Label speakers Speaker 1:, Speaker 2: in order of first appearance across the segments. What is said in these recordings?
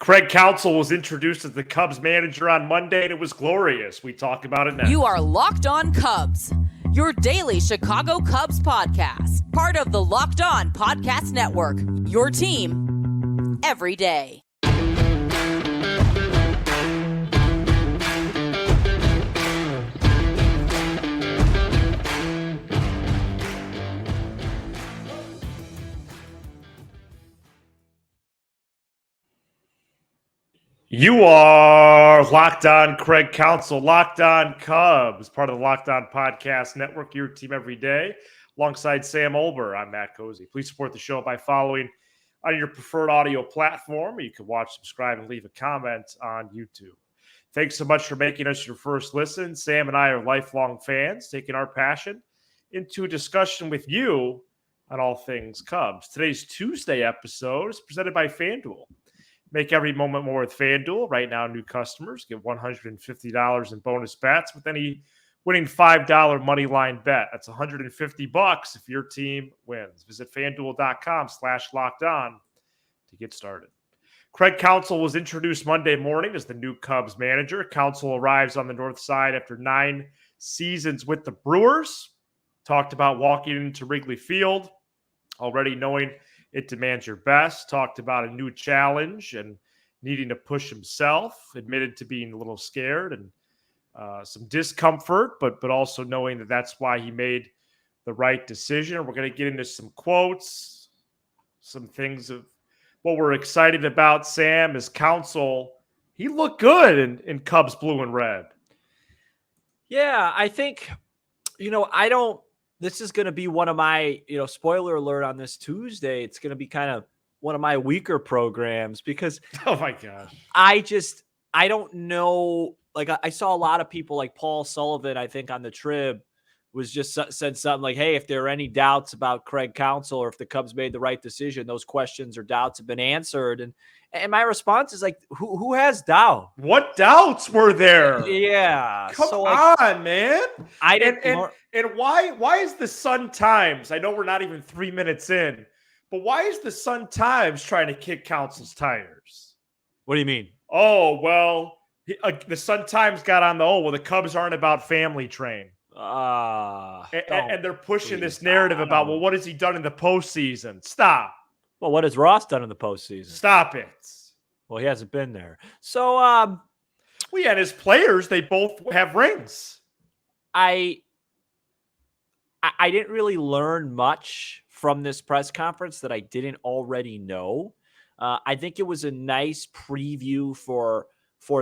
Speaker 1: Craig Counsell was introduced as the Cubs manager on Monday, and it was glorious. We talk about it now.
Speaker 2: You are Locked On Cubs, your daily Chicago Cubs podcast. Part of the Locked On Podcast Network, your team every day.
Speaker 1: You are Locked On Craig Counsell, Locked On Cubs, part of the Locked On Podcast Network, your team every day. Alongside Sam Olber, I'm Matt Cozy. Please support the show by following on your preferred audio platform. You can watch, subscribe, and leave a comment on YouTube. Thanks so much for making us your first listen. Sam and I are lifelong fans, taking our passion into a discussion with you on all things Cubs. Today's Tuesday episode is presented by FanDuel. Make every moment more with FanDuel. Right now, new customers get $150 in bonus bets with any winning $5 money line bet. That's $150 if your team wins. Visit FanDuel.com/locked-on to get started. Craig Counsell was introduced Monday morning as the new Cubs manager. Counsell arrives on the north side after 9 seasons with the Brewers. Talked about walking into Wrigley Field, already knowing it demands your best. Talked about a new challenge and needing to push himself. Admitted to being a little scared and some discomfort, but also knowing that that's why he made the right decision. We're going to get into some quotes, some things of what we're excited about. Sam, as Counsell, he looked good in Cubs blue and red.
Speaker 3: Yeah, I think, this is going to be one of my, spoiler alert on this Tuesday. It's going to be kind of one of my weaker programs because,
Speaker 1: oh my gosh,
Speaker 3: I don't know. Like I saw a lot of people like Paul Sullivan, I think on the Trib was just said something like, hey, if there are any doubts about Craig Counsell or if the Cubs made the right decision, those questions or doubts have been answered. And my response is like, who has doubt?
Speaker 1: What doubts were there?
Speaker 3: Yeah.
Speaker 1: Come on, man.
Speaker 3: I didn't.
Speaker 1: And why is the Sun-Times, I know we're not even 3 minutes in, but why is the Sun-Times trying to kick Counsell's tires?
Speaker 3: What do you mean?
Speaker 1: Oh, well, the Sun-Times got on the Cubs aren't about family train. And they're pushing this narrative about, well, what has he done in the postseason? Stop.
Speaker 3: Well, what has Ross done in the postseason?
Speaker 1: Stop it.
Speaker 3: Well, he hasn't been there. So,
Speaker 1: and his players, they both have rings.
Speaker 3: I didn't really learn much from this press conference that I didn't already know. I think it was a nice preview for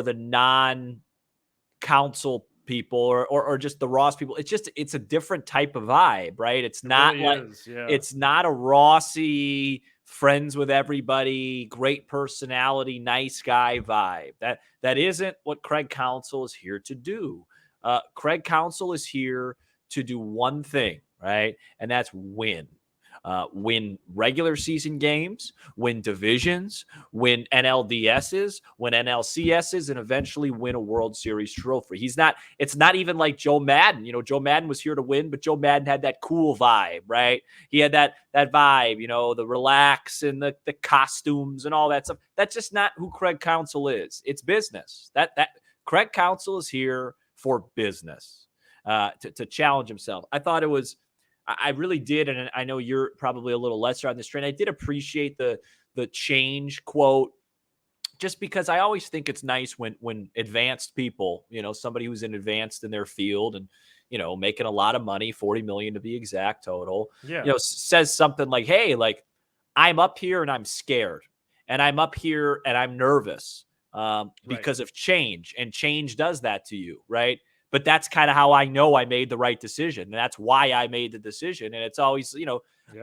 Speaker 3: the non-Counsell people or just the Ross people. It's a different type of vibe, right? It's not It's not a Rossy friends with everybody, great personality, nice guy vibe. That isn't what Craig Counsell is here to do. Craig Counsell is here to do one thing, right? And that's win. Win regular season games, win divisions, win NLDSs, win NLCSs, and eventually win a World Series trophy. It's not even like Joe Madden. Joe Madden was here to win, but Joe Madden had that cool vibe, right? He had that vibe, the relax and the costumes and all that stuff. That's just not who Craig Counsell is. It's business. That Craig Counsell is here for business, to challenge himself. I really did, and I know you're probably a little lesser on this train. I did appreciate the change quote, just because I always think it's nice when advanced people, somebody who's advanced in their field and, making a lot of money, $40 million to be exact total, says something like, hey, like I'm up here and I'm scared, and I'm up here and I'm nervous because of change, and change does that to you, right? But that's kind of how I know I made the right decision. And that's why I made the decision. And it's always,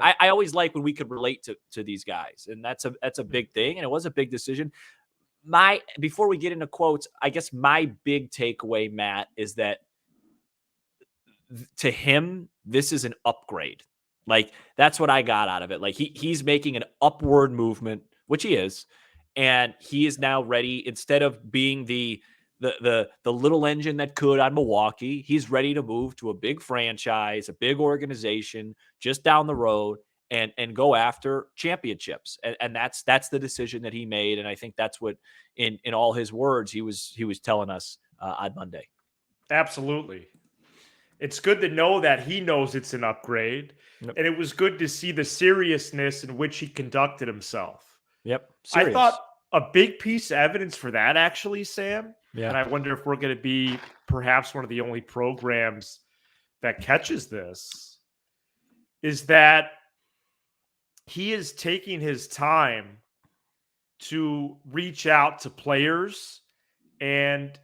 Speaker 3: I always like when we could relate to these guys. And that's a big thing. And it was a big decision. Before we get into quotes, I guess my big takeaway, Matt, is that to him, this is an upgrade. Like, that's what I got out of it. Like, he's making an upward movement, which he is. And he is now ready, instead of being the little engine that could on Milwaukee, he's ready to move to a big franchise, a big organization just down the road and go after championships. And that's the decision that he made. And I think that's what in all his words, he was telling us on Monday.
Speaker 1: Absolutely. It's good to know that he knows it's an upgrade.
Speaker 3: Yep.
Speaker 1: And it was good to see the seriousness in which he conducted himself.
Speaker 3: Yep.
Speaker 1: Serious. I thought a big piece of evidence for that, actually, Sam, and I wonder if we're going to be perhaps one of the only programs that catches this, is that he is taking his time to reach out to players, and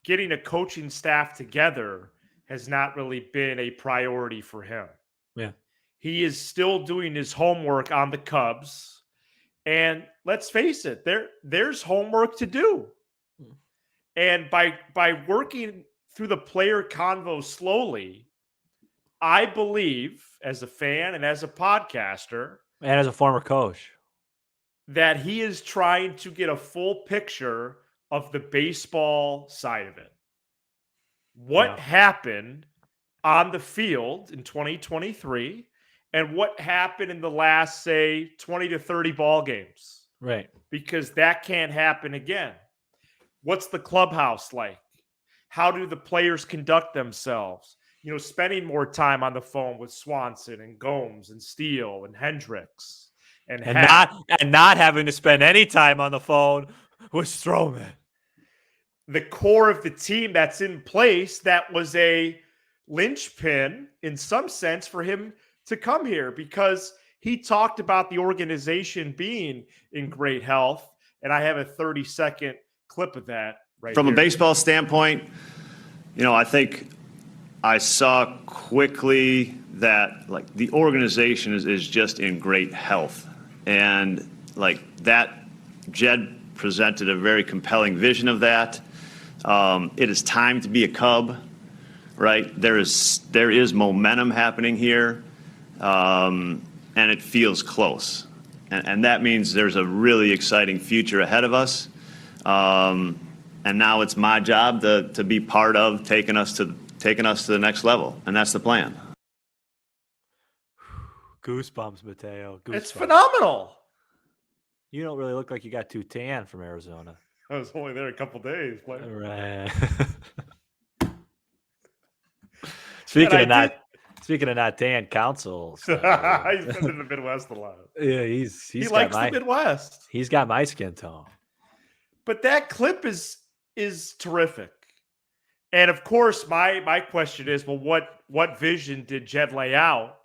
Speaker 1: getting a coaching staff together has not really been a priority for him.
Speaker 3: Yeah.
Speaker 1: He is still doing his homework on the Cubs. And let's face it, there's homework to do. And by working through the player convo slowly, I believe, as a fan and as a podcaster,
Speaker 3: and as a former coach,
Speaker 1: that he is trying to get a full picture of the baseball side of it. What happened on the field in 2023 and what happened in the last, say, 20 to 30 ball games.
Speaker 3: Right.
Speaker 1: Because that can't happen again. What's the clubhouse like? How do the players conduct themselves? You know, spending more time on the phone with Swanson and Gomes and Steele and Hendricks and
Speaker 3: not having to spend any time on the phone with Stroman.
Speaker 1: The core of the team that's in place, that was a linchpin in some sense for him to come here, because he talked about the organization being in great health. And I have a 30-second clip of that right
Speaker 4: From
Speaker 1: here.
Speaker 4: a baseball standpoint, you know, I think I saw quickly that like the organization is just in great health. And like that, Jed presented a very compelling vision of that. It is time to be a Cub, right? There is momentum happening here, and it feels close. And that means there's a really exciting future ahead of us. And now it's my job to be part of taking us to the next level, and that's the plan.
Speaker 3: Goosebumps, Mateo. Goosebumps.
Speaker 1: It's phenomenal.
Speaker 3: You don't really look like you got too tan from Arizona.
Speaker 1: I was only there a couple days.
Speaker 3: Right. Speaking of not tan, Counsell.
Speaker 1: He's been in the Midwest a lot.
Speaker 3: Yeah, he
Speaker 1: likes the Midwest.
Speaker 3: He's got my skin tone.
Speaker 1: But that clip is terrific. And of course, my question is, well, what vision did Jed lay out?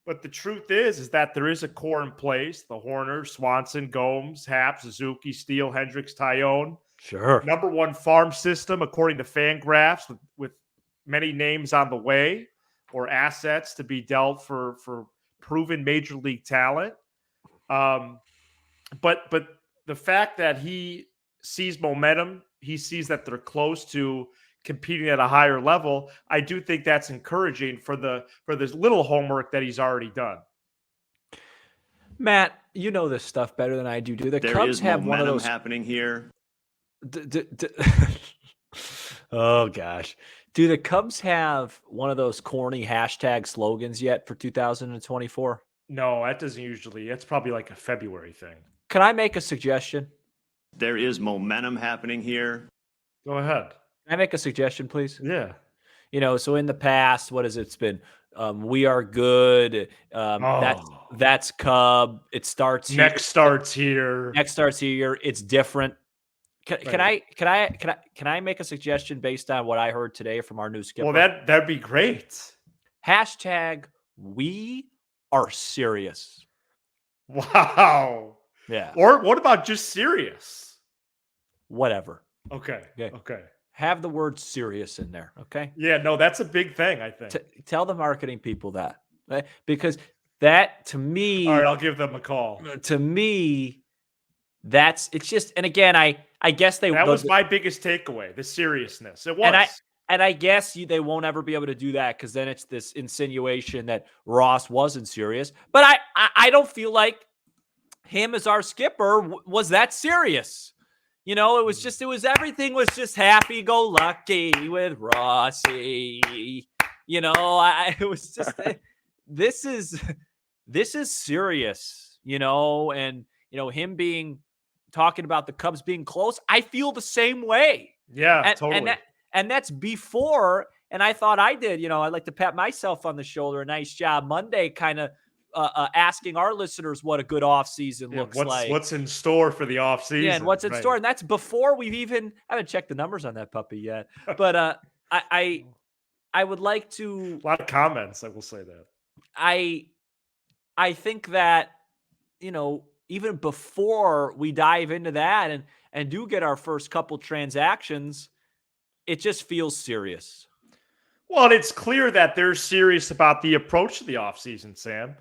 Speaker 1: But the truth is that there is a core in place. The Horner, Swanson, Gomes, Happ, Suzuki, Steele, Hendricks, Tyone.
Speaker 3: Sure.
Speaker 1: Number one farm system, according to Fangraphs, with many names on the way or assets to be dealt for proven major league talent. But the fact that he sees momentum, he sees that they're close to competing at a higher level, I do think that's encouraging for this little homework that he's already done.
Speaker 3: Matt, you know this stuff better than I do. Do the Cubs have one of those
Speaker 4: happening here?
Speaker 3: Oh gosh. Do the Cubs have one of those corny hashtag slogans yet for 2024?
Speaker 1: No, that doesn't usually. It's probably like a February thing.
Speaker 3: Can I make a suggestion?
Speaker 4: There is momentum happening here.
Speaker 1: Go ahead.
Speaker 3: Can I make a suggestion, please?
Speaker 1: Yeah.
Speaker 3: You know, so in the past, what has it been? We are good. That's Cub. It starts here.
Speaker 1: Next starts here.
Speaker 3: Next starts here. It's different. Can I make a suggestion based on what I heard today from our new skipper?
Speaker 1: Well, that'd be great.
Speaker 3: Hashtag we are serious.
Speaker 1: Wow.
Speaker 3: Yeah.
Speaker 1: Or what about just serious?
Speaker 3: Whatever.
Speaker 1: Okay.
Speaker 3: Have the word serious in there. Okay.
Speaker 1: Yeah, no, that's a big thing, I think.
Speaker 3: Tell the marketing people that, right? Because that, to me,
Speaker 1: all right, I'll give them a call.
Speaker 3: To me, it's just, and again, I guess
Speaker 1: that was my biggest takeaway, the seriousness. It was.
Speaker 3: And I guess they won't ever be able to do that, because then it's this insinuation that Ross wasn't serious. But I don't feel like him as our skipper was that serious. You know, everything was just happy-go-lucky with Rossi. You know, it was just, this is serious, and, him talking about the Cubs being close. I feel the same way.
Speaker 1: Yeah, totally.
Speaker 3: And that's before. And I thought I did, I'd like to pat myself on the shoulder. Nice job Monday, kind of asking our listeners what a good offseason looks like.
Speaker 1: What's in store for the offseason.
Speaker 3: Yeah, and what's in store. And that's before I haven't checked the numbers on that puppy yet. But I would like to.
Speaker 1: A lot of comments, I will say that.
Speaker 3: I think that, even before we dive into that and do get our first couple transactions, it just feels serious.
Speaker 1: Well, it's clear that they're serious about the approach to the offseason, Sam.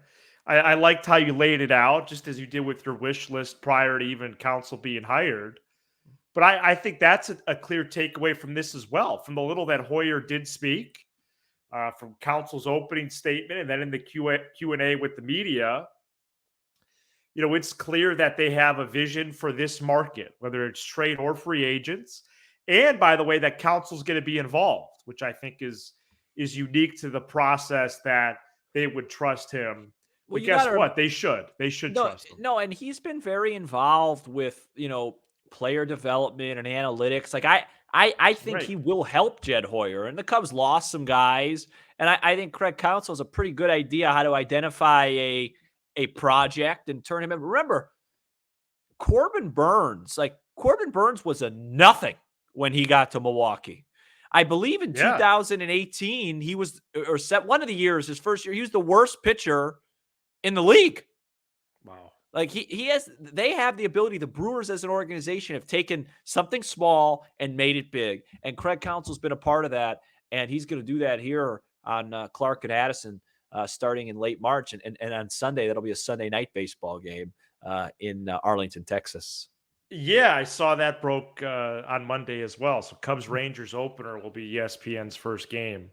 Speaker 1: I liked how you laid it out, just as you did with your wish list prior to even Counsell being hired. But I think that's a clear takeaway from this as well. From the little that Hoyer did speak, from Counsell's opening statement, and then in the Q&A with the media, it's clear that they have a vision for this market, whether it's trade or free agents. And by the way, that Counsell's going to be involved, which I think is unique to the process that they would trust him. Well, but guess what? They should trust him.
Speaker 3: No, and he's been very involved with, player development and analytics. Like I think he will help Jed Hoyer. And the Cubs lost some guys. And I think Craig Counsell has a pretty good idea how to identify a project and turn him in. Remember, Corbin Burns was a nothing when he got to Milwaukee. I believe in 2018, he was, or one of the years, his first year, he was the worst pitcher in the league.
Speaker 1: Wow.
Speaker 3: Like they have the ability, the Brewers as an organization have taken something small and made it big. And Craig Counsell's been a part of that. And he's going to do that here on Clark and Addison starting in late March. And on Sunday, that'll be a Sunday night baseball game in Arlington, Texas.
Speaker 1: Yeah, I saw that broke on Monday as well. So Cubs-Rangers opener will be ESPN's first game.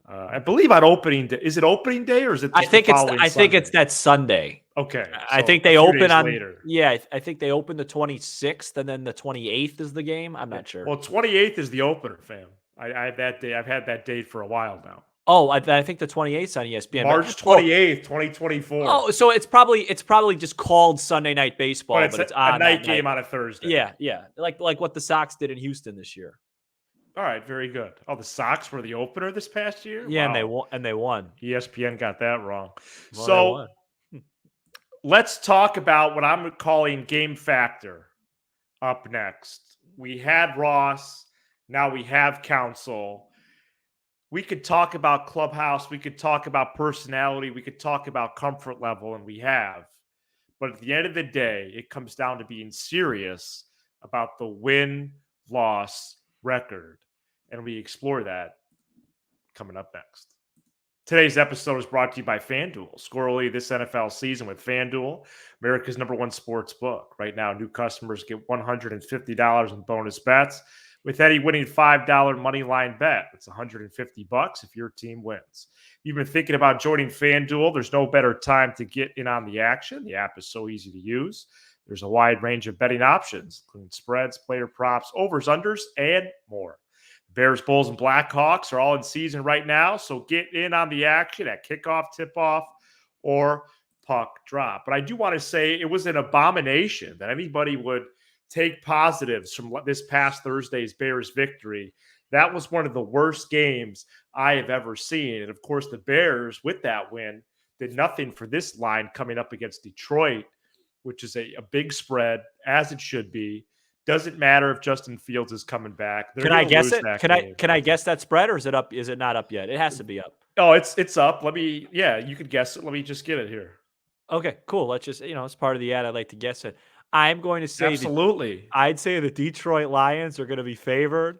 Speaker 1: I believe on opening day. Is it opening day or is it?
Speaker 3: I think it's that Sunday.
Speaker 1: Okay, so
Speaker 3: I think they open on
Speaker 1: later.
Speaker 3: Yeah, I think they open the 26th and then the 28th is the game. I'm not sure.
Speaker 1: Well, 28th is the opener, fam. I have that day. I've had that date for a while now.
Speaker 3: Oh, I think the 28th is on ESPN.
Speaker 1: March 28th, 2024.
Speaker 3: Oh, so it's probably just called Sunday Night Baseball,
Speaker 1: but it's a night game on a Thursday.
Speaker 3: Yeah, like what the Sox did in Houston this year.
Speaker 1: All right, very good. Oh, the Sox were the opener this past year?
Speaker 3: Yeah,
Speaker 1: wow.
Speaker 3: and they won.
Speaker 1: ESPN got that wrong.
Speaker 3: Well,
Speaker 1: so let's talk about what I'm calling game factor up next. We had Ross. Now we have Counsell. We could talk about clubhouse. We could talk about personality. We could talk about comfort level, and we have. But at the end of the day, it comes down to being serious about the win-loss record. And we explore that coming up next. Today's episode is brought to you by FanDuel. Score early this NFL season with FanDuel, America's #1 sports book. Right now, new customers get $150 in bonus bets with any winning $5 money line bet. It's $150 if your team wins. If you've been thinking about joining FanDuel, there's no better time to get in on the action. The app is so easy to use. There's a wide range of betting options, including spreads, player props, overs, unders, and more. Bears, Bulls, and Blackhawks are all in season right now, so get in on the action at kickoff, tip-off, or puck drop. But I do want to say it was an abomination that anybody would take positives from this past Thursday's Bears victory. That was one of the worst games I have ever seen. And, of course, the Bears, with that win, did nothing for this line coming up against Detroit, which is a big spread, as it should be. Doesn't matter if Justin Fields is coming back.
Speaker 3: Can I guess it? Can I guess that spread, or is it up? Is it not up yet? It has to be up.
Speaker 1: Oh, it's up. You could guess it. Let me just get it here.
Speaker 3: Okay, cool. Let's just, it's part of the ad. I'd like to guess it. I'm going to say
Speaker 1: absolutely.
Speaker 3: I'd say the Detroit Lions are going to be favored.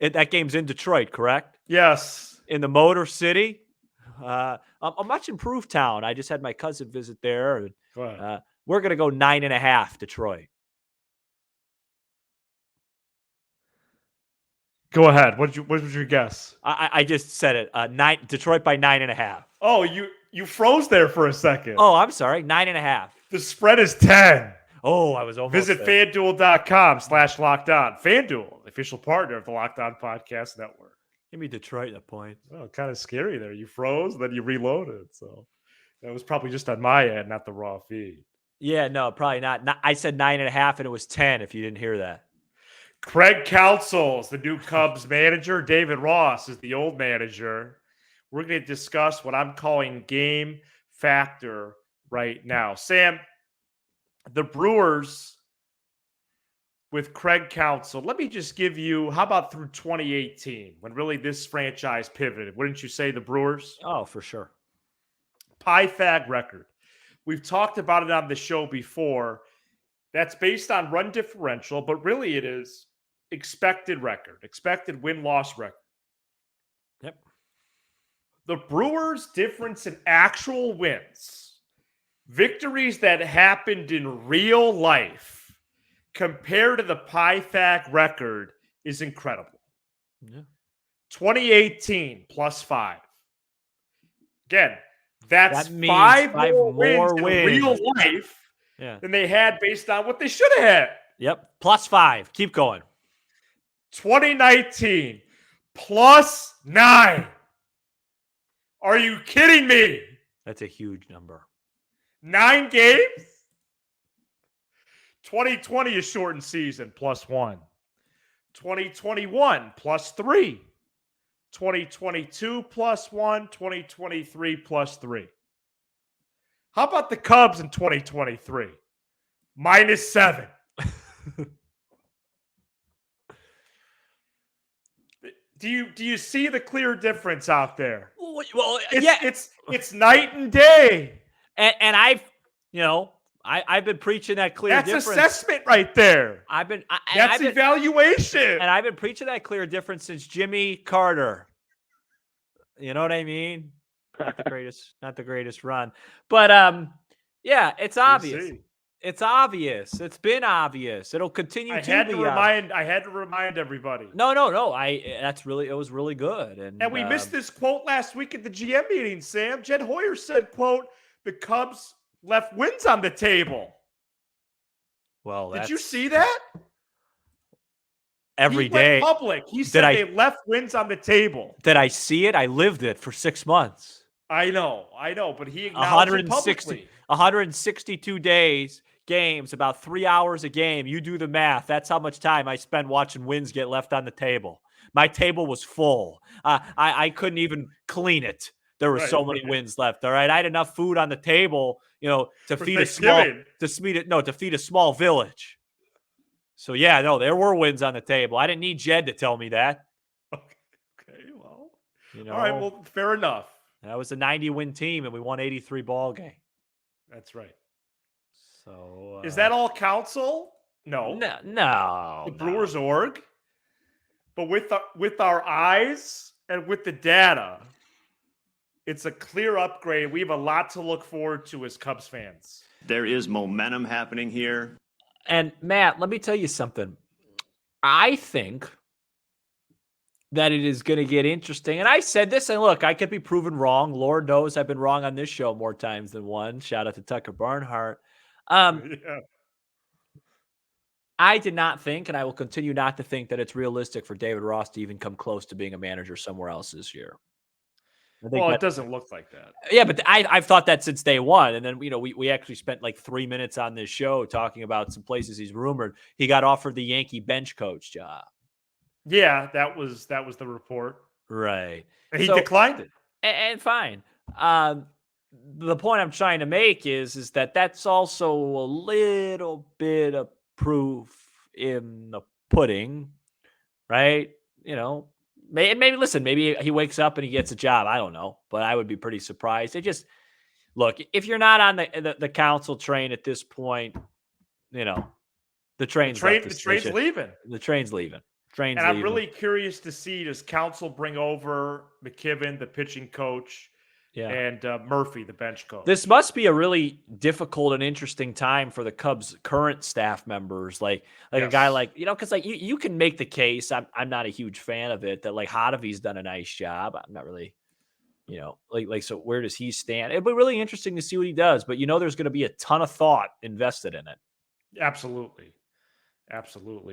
Speaker 3: That game's in Detroit, correct?
Speaker 1: Yes.
Speaker 3: In the Motor City, a much improved town. I just had my cousin visit there.
Speaker 1: Go ahead.
Speaker 3: We're going to go 9.5 Detroit.
Speaker 1: Go ahead. What was your guess?
Speaker 3: I just said it. Detroit by 9.5.
Speaker 1: Oh, you froze there for a second.
Speaker 3: Oh, I'm sorry. 9.5.
Speaker 1: The spread is 10.
Speaker 3: Oh, I was almost
Speaker 1: Visit FanDuel.com/LockedOn. FanDuel, official partner of the Locked On Podcast Network.
Speaker 3: Give me Detroit a point.
Speaker 1: Oh, kind of scary there. You froze, then you reloaded. So That was probably just on my end, not the raw feed.
Speaker 3: Yeah, no, probably not. I said 9.5, and it was 10. If you didn't hear that.
Speaker 1: Craig Counsell is the new Cubs manager. David Ross is the old manager. We're going to discuss what I'm calling game factor right now. Sam, the Brewers with Craig Counsell, let me just give you, how about through 2018, when really this franchise pivoted? Wouldn't you say the Brewers?
Speaker 3: Oh, for sure.
Speaker 1: PIFAG record. We've talked about it on the show before. That's based on run differential, but really it is expected record, expected win-loss record.
Speaker 3: Yep.
Speaker 1: The Brewers' difference in actual wins, victories that happened in real life, compared to the PIFAG record is incredible.
Speaker 3: Yeah.
Speaker 1: 2018 +5. Again, that's
Speaker 3: that means
Speaker 1: five
Speaker 3: more
Speaker 1: more wins
Speaker 3: wins
Speaker 1: in real life than they had based on what they should have had.
Speaker 3: Yep. +5. Keep going.
Speaker 1: 2019 +9. Are you kidding me?
Speaker 3: That's a huge number.
Speaker 1: 9 games? 2020 is shortened season +1. 2021 +3. 2022 +1. 2023 +3. How about the Cubs in 2023? -7. Do you see the clear difference out there?
Speaker 3: Well,
Speaker 1: It's night and day.
Speaker 3: And I've been preaching that clear difference.
Speaker 1: That's assessment right there. That's evaluation.
Speaker 3: And I've been preaching that clear difference since Jimmy Carter. You know what I mean? Not the greatest run. But yeah, it's obvious. It's obvious. It's been obvious. It'll continue to be obvious.
Speaker 1: I had to remind everybody.
Speaker 3: No. It was really good.
Speaker 1: And we missed this quote last week at the GM meeting, Sam. Jed Hoyer said, quote, the Cubs left wins on the table.
Speaker 3: Well,
Speaker 1: did you see that?
Speaker 3: Every
Speaker 1: he
Speaker 3: day.
Speaker 1: Went public. He said they left wins on the table.
Speaker 3: Did I see it? I lived it for 6 months.
Speaker 1: I know, but he acknowledged it publicly.
Speaker 3: 162 days, games, about 3 hours a game. You do the math. That's how much time I spend watching wins get left on the table. My table was full. I couldn't even clean it. There were so many wins left. All right, I had enough food on the table, to feed a small village. So yeah, no, there were wins on the table. I didn't need Jed to tell me that.
Speaker 1: Okay, well, all right, well, fair enough.
Speaker 3: That was a 90-win team, and we won 83 ball game.
Speaker 1: That's right.
Speaker 3: So
Speaker 1: is that all Counsell? No. The Brewers org. But with our eyes and with the data, it's a clear upgrade. We have a lot to look forward to as Cubs fans.
Speaker 4: There is momentum happening here.
Speaker 3: And Matt, let me tell you something. I think that it is going to get interesting. And I said this, and look, I could be proven wrong. Lord knows I've been wrong on this show more times than one. Shout out to Tucker Barnhart. I did not think, and I will continue not to think, that it's realistic for David Ross to even come close to being a manager somewhere else this year.
Speaker 1: It doesn't look like that.
Speaker 3: Yeah, but I've thought that since day one. And then, we actually spent like 3 minutes on this show talking about some places he's rumored. He got offered the Yankee bench coach job.
Speaker 1: Yeah, that was the report.
Speaker 3: Right.
Speaker 1: And he declined it.
Speaker 3: And fine. The point I'm trying to make is that that's also a little bit of proof in the pudding, right? Maybe he wakes up and he gets a job. I don't know, but I would be pretty surprised. Look, if you're not on the Counsell train at this point, the train's
Speaker 1: leaving.
Speaker 3: The train's leaving.
Speaker 1: And I'm really curious to see, does Counsell bring over McKibben, the pitching coach, and Murphy, the bench coach?
Speaker 3: This must be a really difficult and interesting time for the Cubs' current staff members. Like a guy because you can make the case. I'm not a huge fan of it, that like Hodavy's done a nice job. I'm not really, so where does he stand? It'll be really interesting to see what he does. But there's going to be a ton of thought invested in it.
Speaker 1: Absolutely.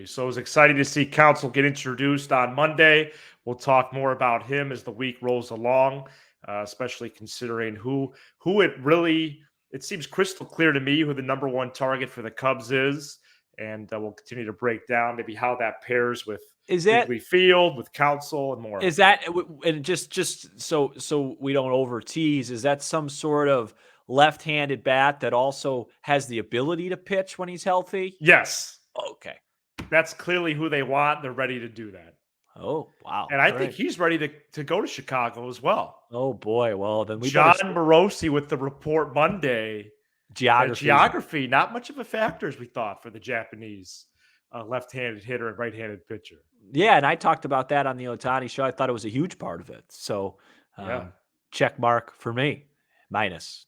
Speaker 1: So it was exciting to see Counsell get introduced on Monday. We'll talk more about him as the week rolls along. especially considering who it seems crystal clear to me who the number one target for the Cubs is. And we'll continue to break down maybe how that pairs with Wrigley Field, with Counsell, and more.
Speaker 3: Is that, and just so we don't over tease, is that some sort of left-handed bat that also has the ability to pitch when he's healthy?
Speaker 1: Yes.
Speaker 3: Okay.
Speaker 1: That's clearly who they want. They're ready to do that.
Speaker 3: Oh, wow.
Speaker 1: And I think he's ready to go to Chicago as well.
Speaker 3: Oh, boy. Well, then
Speaker 1: John Morosi with the report Monday. Geography, not much of a factor as we thought for the Japanese left-handed hitter and right-handed pitcher.
Speaker 3: Yeah, and I talked about that on the Ohtani show. I thought it was a huge part of it. So check mark for me.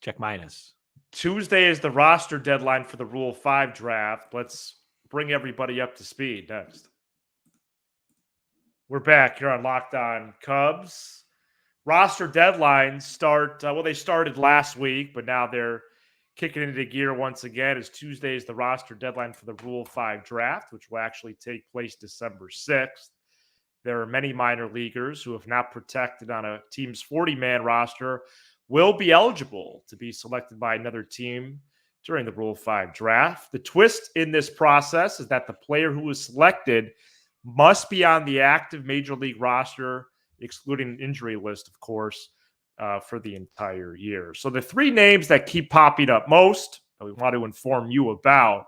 Speaker 3: Check minus.
Speaker 1: Tuesday is the roster deadline for the Rule 5 draft. Let's bring everybody up to speed next. We're back here on Locked On Cubs. Roster deadlines start, they started last week, but now they're kicking into gear once again as Tuesday is the roster deadline for the Rule 5 draft, which will actually take place December 6th. There are many minor leaguers who have not protected on a team's 40-man roster will be eligible to be selected by another team during the Rule 5 draft. The twist in this process is that the player who is selected must be on the active major league roster, excluding an injury list, of course, for the entire year. So the three names that keep popping up most that we want to inform you about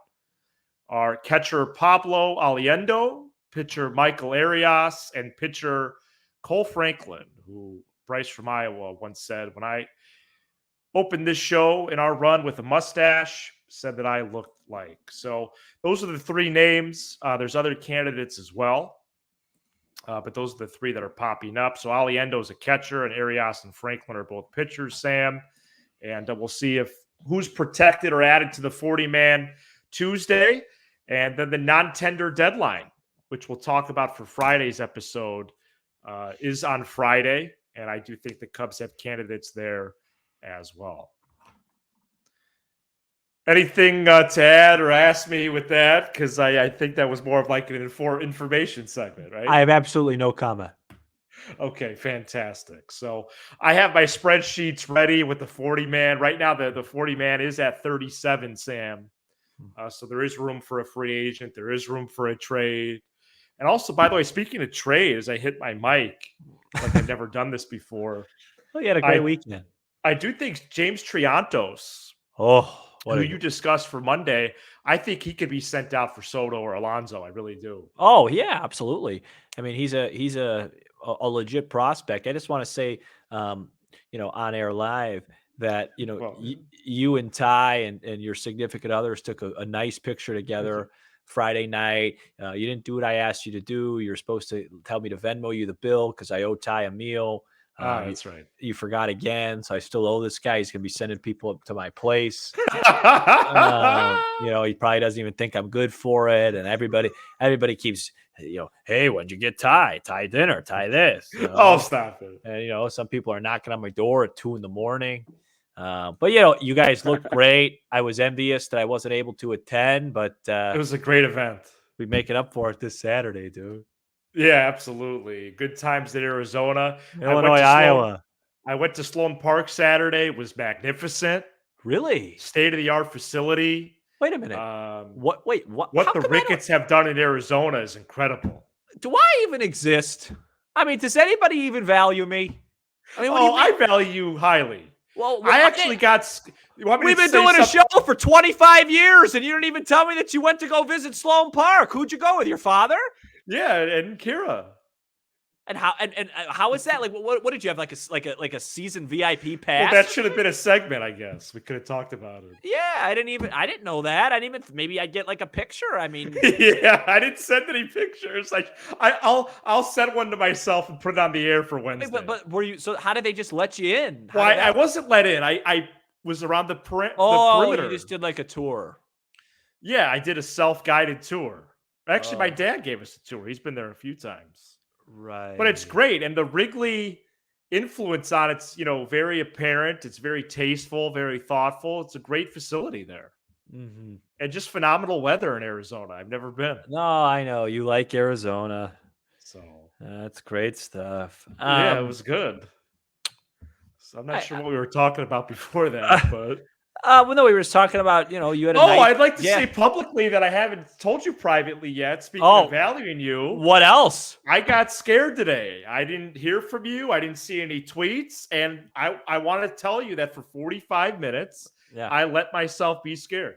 Speaker 1: are catcher Pablo Aliendo, pitcher Michael Arias, and pitcher Cole Franklin, who Bryce from Iowa once said, when I opened this show in our run with a mustache, said that I looked like. So those are the three names. There's other candidates as well. But those are the three that are popping up. So Aliendo is a catcher, and Arias and Franklin are both pitchers, Sam. And we'll see who's protected or added to the 40-man Tuesday. And then the non-tender deadline, which we'll talk about for Friday's episode, is on Friday. And I do think the Cubs have candidates there as well. Anything to add or ask me with that? Because I think that was more of like an information segment, right?
Speaker 3: I have absolutely no comment.
Speaker 1: Okay, fantastic. So I have my spreadsheets ready with the 40-man. Right now, the 40-man is at 37, Sam. So there is room for a free agent. There is room for a trade. And also, by the way, speaking of trade, as I hit my mic, like I've never done this before.
Speaker 3: Well, you had a great weekend.
Speaker 1: I do think James Triantos, who you discussed for Monday, I think he could be sent out for Soto or Alonso. I really do.
Speaker 3: Oh, yeah, absolutely. I mean, he's a legit prospect. I just want to say, on air live that, you and Ty and your significant others took a nice picture together Friday night. You didn't do what I asked you to do. You're supposed to tell me to Venmo you the bill because I owe Ty a meal.
Speaker 1: That's right.
Speaker 3: You forgot again, so I still owe this guy. He's going to be sending people up to my place. He probably doesn't even think I'm good for it. And everybody keeps, hey, when'd you get Ty? Ty dinner, Ty this.
Speaker 1: Oh, stop it.
Speaker 3: And, some people are knocking on my door at 2 a.m. But, you guys look great. I was envious that I wasn't able to attend, but
Speaker 1: it was a great event.
Speaker 3: We're making up for it this Saturday, dude.
Speaker 1: Yeah, absolutely. Good times in Arizona.
Speaker 3: Illinois, Iowa.
Speaker 1: I went to Sloan Park Saturday. It was magnificent.
Speaker 3: Really?
Speaker 1: State-of-the-art facility.
Speaker 3: Wait a minute. What
Speaker 1: the Ricketts have done in Arizona is incredible.
Speaker 3: Do I even exist? I mean, does anybody even value me? I mean,
Speaker 1: I value you highly.
Speaker 3: Well,
Speaker 1: I actually got.
Speaker 3: We've been doing a show for 25 years, and you didn't even tell me that you went to go visit Sloan Park. Who'd you go with? Your father?
Speaker 1: Yeah, and Kira.
Speaker 3: And how is that? Like, what did you have? Like a season VIP pass?
Speaker 1: Well, that should have been a segment, I guess. We could have talked about it.
Speaker 3: Yeah, I didn't know that. Maybe I'd get like a picture. I mean,
Speaker 1: yeah, I didn't send any pictures. Like, I'll send one to myself and put it on the air for Wednesday.
Speaker 3: But were you? So how did they just let you in?
Speaker 1: Well, I wasn't let in. I was around the perimeter.
Speaker 3: You just did like a tour.
Speaker 1: Yeah, I did a self-guided tour. Actually, my dad gave us a tour. He's been there a few times.
Speaker 3: Right.
Speaker 1: But it's great. And the Wrigley influence on it's, very apparent. It's very tasteful, very thoughtful. It's a great facility there.
Speaker 3: Mm-hmm.
Speaker 1: And just phenomenal weather in Arizona. I've never been.
Speaker 3: No, I know. You like Arizona.
Speaker 1: So
Speaker 3: that's great stuff.
Speaker 1: Yeah, it was good. Cubs. I'm not sure what we were talking about before that, but
Speaker 3: well, no, we were just talking about, you had a night.
Speaker 1: I'd like to say publicly that I haven't told you privately yet. Speaking of valuing you.
Speaker 3: What else?
Speaker 1: I got scared today. I didn't hear from you. I didn't see any tweets. And I want to tell you that for 45 minutes, I let myself be scared.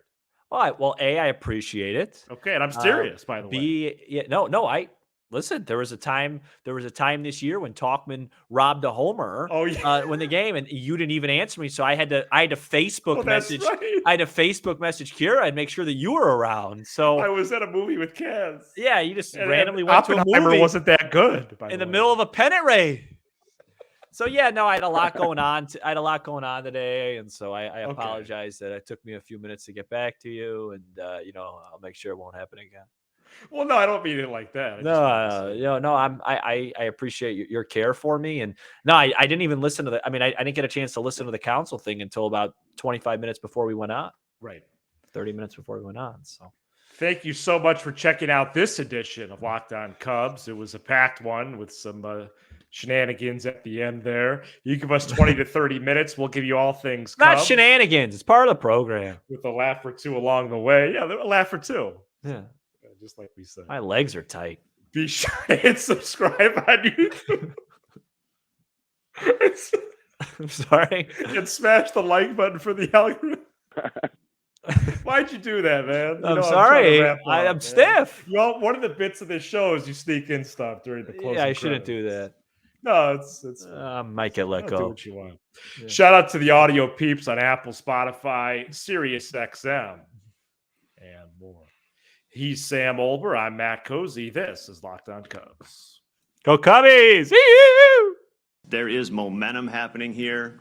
Speaker 3: All right. Well, I appreciate it.
Speaker 1: Okay. And I'm serious, by the way.
Speaker 3: Listen, there was a time this year when Talkman robbed a homer when the game, and you didn't even answer me. So I had to Facebook message. Right. I had to Facebook message Kira and make sure that you were around. So I
Speaker 1: was at a movie with Kaz.
Speaker 3: Yeah, you just randomly went to a movie.
Speaker 1: Wasn't that good
Speaker 3: in the middle of a pennant race. So I had a lot going on. I had a lot going on today, and so I apologize that it took me a few minutes to get back to you, and I'll make sure it won't happen again.
Speaker 1: Well, no, I don't mean it like that.
Speaker 3: I appreciate your care for me, and I didn't even listen to I didn't get a chance to listen to the Counsell thing until about 25 minutes before we went on.
Speaker 1: Right,
Speaker 3: 30 minutes before we went on. So,
Speaker 1: thank you so much for checking out this edition of Locked On Cubs. It was a packed one with some shenanigans at the end there. You give us 20 to 30 minutes. We'll give you all things Cubs.
Speaker 3: Not shenanigans. It's part of the program.
Speaker 1: With a laugh or two along the way. Yeah, a laugh or two.
Speaker 3: Yeah.
Speaker 1: Just like we said.
Speaker 3: My legs are tight.
Speaker 1: Be sure to hit subscribe on YouTube.
Speaker 3: I'm sorry.
Speaker 1: And smash the like button for the algorithm. Why'd you do that, man?
Speaker 3: I'm sorry. I'm stiff.
Speaker 1: One of the bits of this show is you sneak in stuff during the closing
Speaker 3: I shouldn't do that.
Speaker 1: No, it's
Speaker 3: might get let go.
Speaker 1: Do what you want. Yeah. Shout out to the audio peeps on Apple, Spotify, Sirius XM, and more. He's Sam Olber. I'm Matt Cozy. This is Locked On Cubs.
Speaker 3: Go Cubbies!
Speaker 4: There is momentum happening here.